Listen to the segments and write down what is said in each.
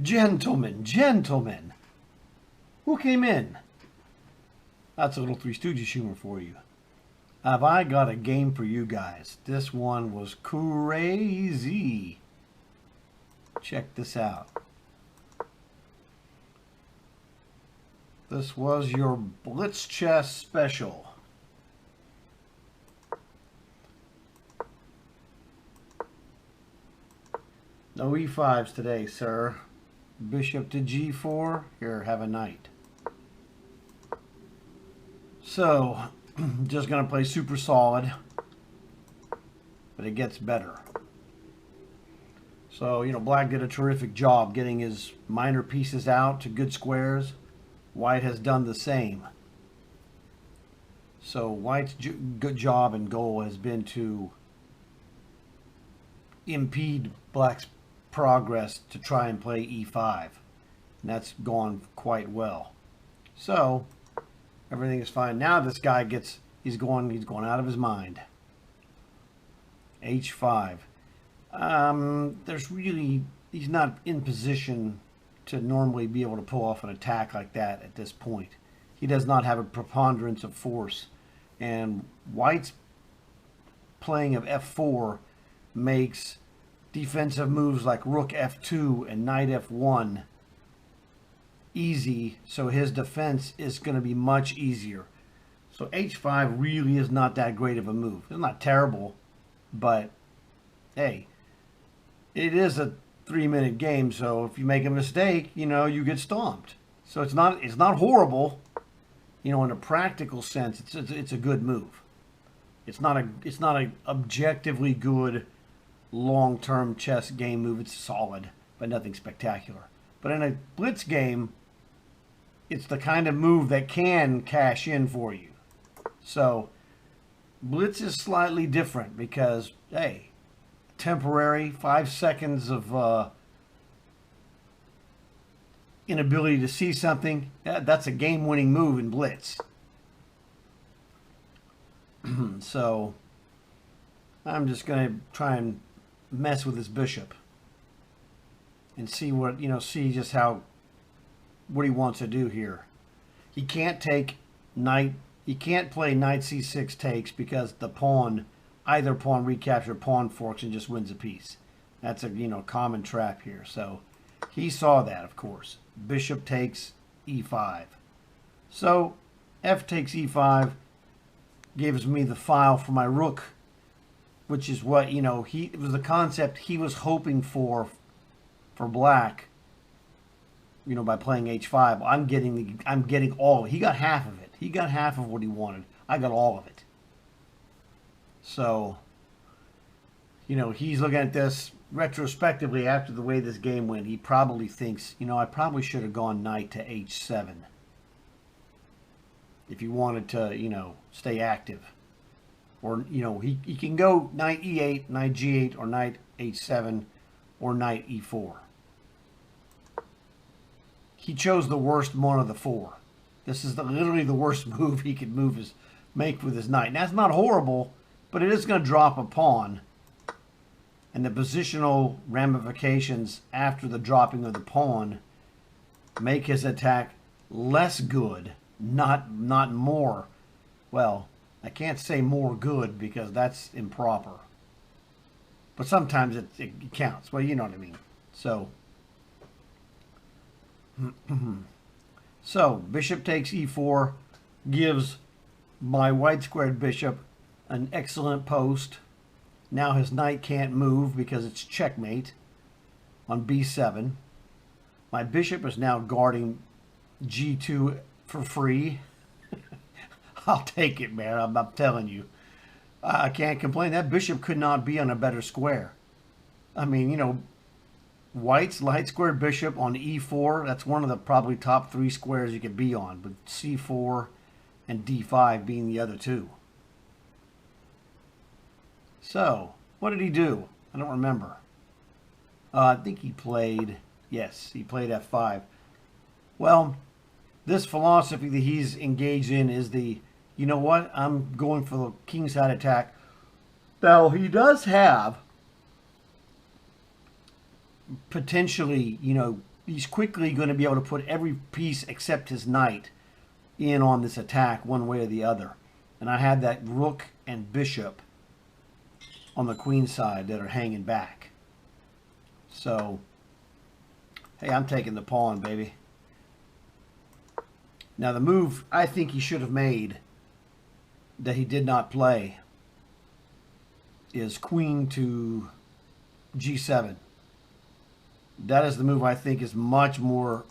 Gentlemen, gentlemen, who came in? That's a little Three Stooges humor for you. Have I got a game for you guys? This one was crazy. Check this out. This was your BLITZ Chess special. No e5s today, sir. Bishop to g4. Here, have a knight. So, just going to play super solid. But it gets better. So, Black did a terrific job getting his minor pieces out to good squares. White has done the same. So, White's good job and goal has been to impede Black's progress to try and play e5. And that's gone quite well. So, everything is fine. Now this guy he's going out of his mind. h5. He's not in position to normally be able to pull off an attack like that at this point. He does not have a preponderance of force. And White's playing of f4 makes defensive moves like rook f2 and knight f1 easy, so his defense is going to be much easier. So h5 really is not that great of a move. It's not terrible, but hey, it is a 3-minute game, so if you make a mistake, you get stomped. So it's not horrible. In a practical sense, it's a good move. It's not a objectively good long-term chess game move. It's solid, but nothing spectacular. But in a blitz game, it's the kind of move that can cash in for you. So blitz is slightly different because, hey, temporary 5 seconds of inability to see something, that's a game-winning move in blitz. So I'm just going to try and mess with his bishop and see what, see just what he wants to do here. He can't take knight, he can't play knight c6 takes because the pawn, either pawn recapture, pawn forks and just wins a piece. That's a, common trap here. So he saw that, of course. Bishop takes e5. So f takes e5 gives me the file for my rook, which is what, it was the concept he was hoping for Black, by playing h5. I'm getting all of it. He got half of it. He got half of what he wanted. I got all of it. So, he's looking at this retrospectively after the way this game went. He probably thinks, I probably should have gone knight to h7 if he wanted to, stay active. Or, he can go knight e8, knight g8, or knight h7, or knight e4. He chose the worst one of the four. This is literally the worst move he could make with his knight. Now, it's not horrible, but it is going to drop a pawn. And the positional ramifications after the dropping of the pawn make his attack less good, not more. Well, I can't say more good because that's improper. But sometimes it counts. Well, you know what I mean. So, bishop takes e4 gives my white squared bishop an excellent post. Now his knight can't move because it's checkmate on b7. My bishop is now guarding g2 for free. I'll take it, man. I'm telling you. I can't complain. That bishop could not be on a better square. I mean, White's light squared bishop on e4, that's one of the probably top 3 squares you could be on, with c4 and d5 being the other two. So, what did he do? I don't remember. I think he played, yes, he played f5. Well, this philosophy that he's engaged in is you know what, I'm going for the kingside attack. Now, he does have potentially, he's quickly going to be able to put every piece except his knight in on this attack one way or the other. And I had that rook and bishop on the queen side that are hanging back. So, hey, I'm taking the pawn, baby. Now the move I think he should have made that he did not play is queen to g7. That is the move I think is much more,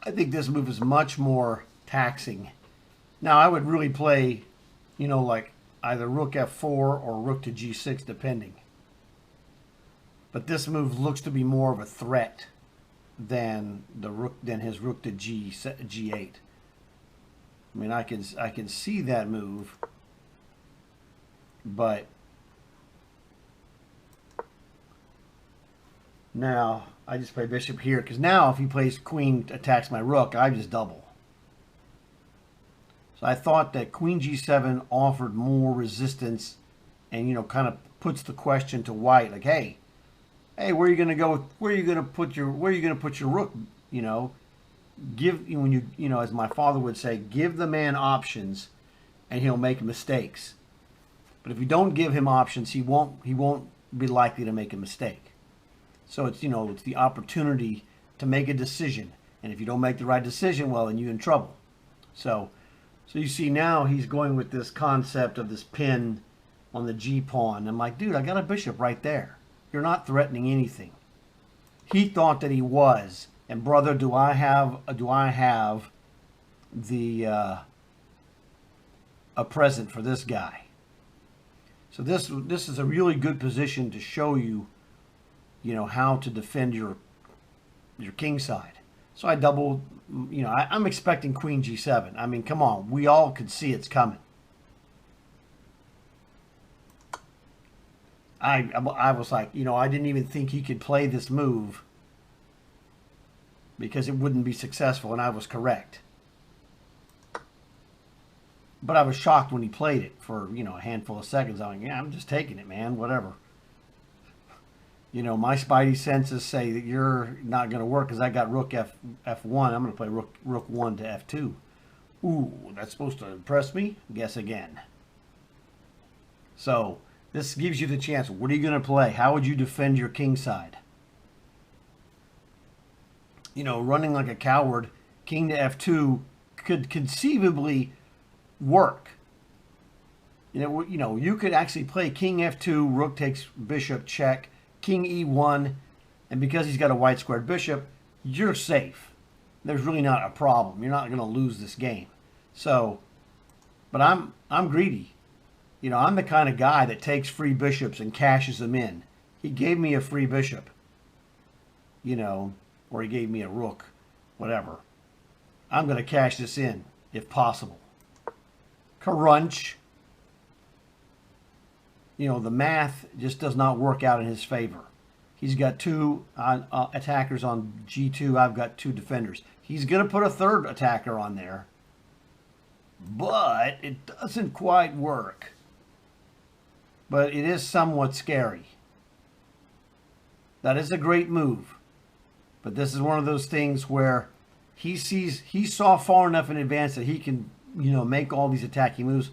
I think this move is much more taxing. Now I would really play, you know, like either rook f4 or rook to g6 depending. But this move looks to be more of a threat than his rook to g8. I mean, I can see that move, but now I just play bishop here because now if he plays queen attacks my rook, I just double. So I thought that queen g7 offered more resistance, and you know, kind of puts the question to white, like, hey, where are you going to go? Where are you going to put your rook? You know, when you know, as my father would say, give the man options, and he'll make mistakes. But if you don't give him options, he won't be likely to make a mistake. So it's, you know, it's the opportunity to make a decision, and if you don't make the right decision, well, then you're in trouble. So you see now he's going with this concept of this pin on the G pawn. I'm like, dude, I got a bishop right there. You're not threatening anything. He thought that he was, and brother, do I have the a present for this guy? So this is a really good position to show you, you know, how to defend your king side. So I doubled, you know, I'm expecting queen g7. I mean, come on, we all could see it's coming. I was like, you know, I didn't even think he could play this move because it wouldn't be successful, and I was correct. But I was shocked when he played it for, you know, a handful of seconds. I'm like, yeah, I'm just taking it, man, whatever. You know, my spidey senses say that you're not going to work because I got rook f1. I'm going to play rook 1 to f2. Ooh, that's supposed to impress me? Guess again. So this gives you the chance. What are you going to play? How would you defend your king side? You know, running like a coward, king to f2 could conceivably work. You know, you could actually play king f2, rook takes bishop, check, king e1, and because he's got a white squared bishop, you're safe. There's really not a problem. You're not going to lose this game. So, but I'm greedy. You know, I'm the kind of guy that takes free bishops and cashes them in. He gave me a free bishop, you know, or he gave me a rook, whatever. I'm going to cash this in if possible. Crunch. You know, the math just does not work out in his favor. He's got two attackers on G2. I've got two defenders. He's going to put a third attacker on there, but it doesn't quite work. But it is somewhat scary. That is a great move. But this is one of those things where he saw far enough in advance that he can, you know, make all these attacking moves.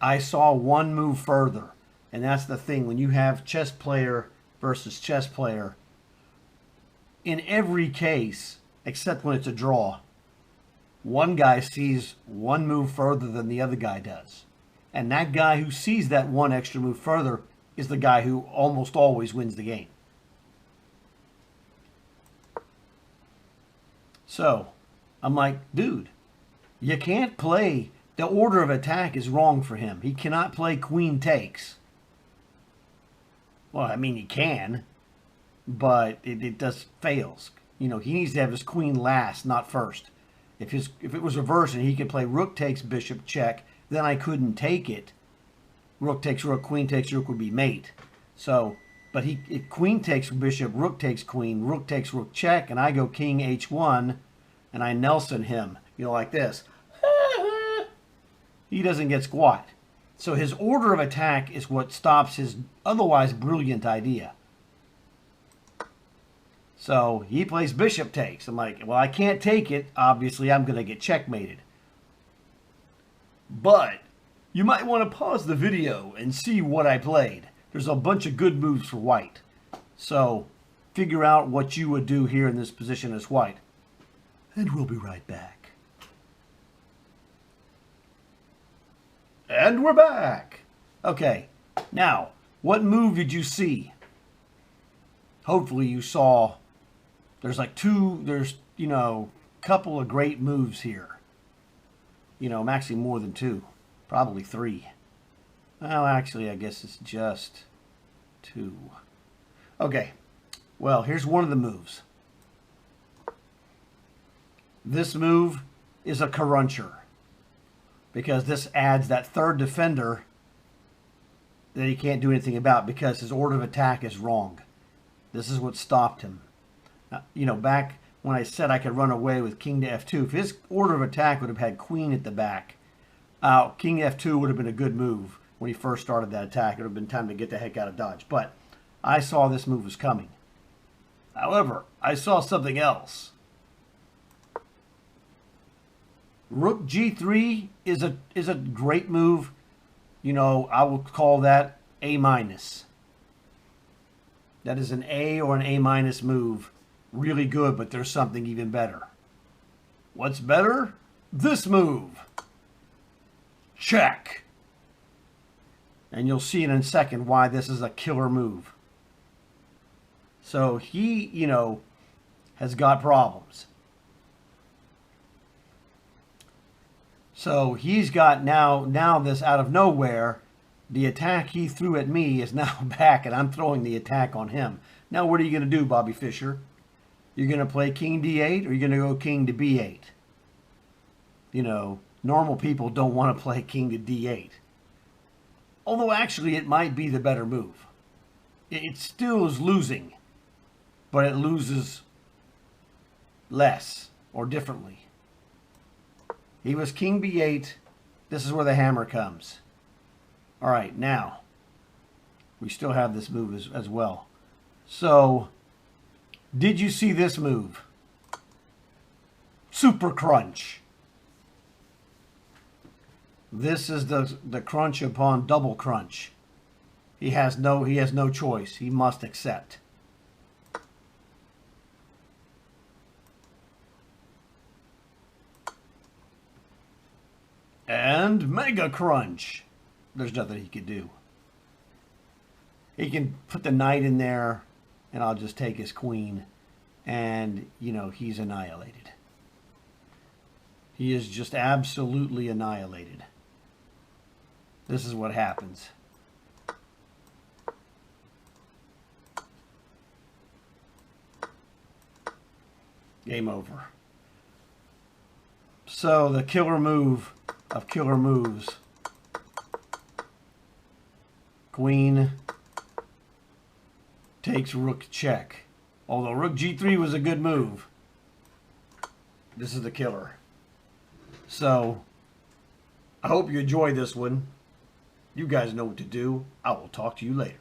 I saw one move further. And that's the thing. When you have chess player versus chess player, in every case, except when it's a draw, one guy sees one move further than the other guy does. And that guy who sees that one extra move further is the guy who almost always wins the game. So, I'm like, dude, you can't play. The order of attack is wrong for him. He cannot play queen takes. Well, I mean, he can, but it just fails. You know, he needs to have his queen last, not first. If it was reversed and he could play rook takes bishop check, then I couldn't take it. Rook takes rook, queen takes rook would be mate. So, but queen takes bishop, rook takes queen, rook takes rook check, and I go king h1, and I Nelson him, you know, like this. He doesn't get squat. So his order of attack is what stops his otherwise brilliant idea. So he plays bishop takes. I'm like, well, I can't take it. Obviously, I'm going to get checkmated. But you might want to pause the video and see what I played. There's a bunch of good moves for white. So figure out what you would do here in this position as white. And we'll be right back. And we're back. Okay, now, what move did you see? Hopefully you saw, there's like a couple of great moves here. Actually more than two, probably three. Well, actually, I guess it's just two. Okay, well, here's one of the moves. This move is a cruncher, because this adds that third defender that he can't do anything about because his order of attack is wrong. This is what stopped him. Now, back when I said I could run away with king to f2, if his order of attack would have had queen at the back, king f2 would have been a good move when he first started that attack. It would have been time to get the heck out of Dodge. But I saw this move was coming. However, I saw something else. Rook g3 is a great move. I will call that A-. That is an A or an A- move. Really good, but there's something even better. What's better? This move. Check. And you'll see in a second why this is a killer move. So he, has got problems. So he's got now this out of nowhere, the attack he threw at me is now back, and I'm throwing the attack on him. Now what are you going to do, Bobby Fischer? You're going to play king d8, or you're going to go king to b8? Normal people don't want to play king to d8. Although actually it might be the better move. It still is losing, but it loses less or differently. He was king b8. This is where the hammer comes. All right, now, we still have this move as well. So, did you see this move? Super crunch. This is the crunch upon double crunch. He has no choice. He must accept. And mega crunch. There's nothing he could do. He can put the knight in there, and I'll just take his queen, and he's annihilated. He is just absolutely annihilated. This is what happens. Game over. So the killer move of killer moves. Queen takes rook check. Although rook g3 was a good move, this is the killer. So I hope you enjoyed this one. You guys know what to do. I will talk to you later.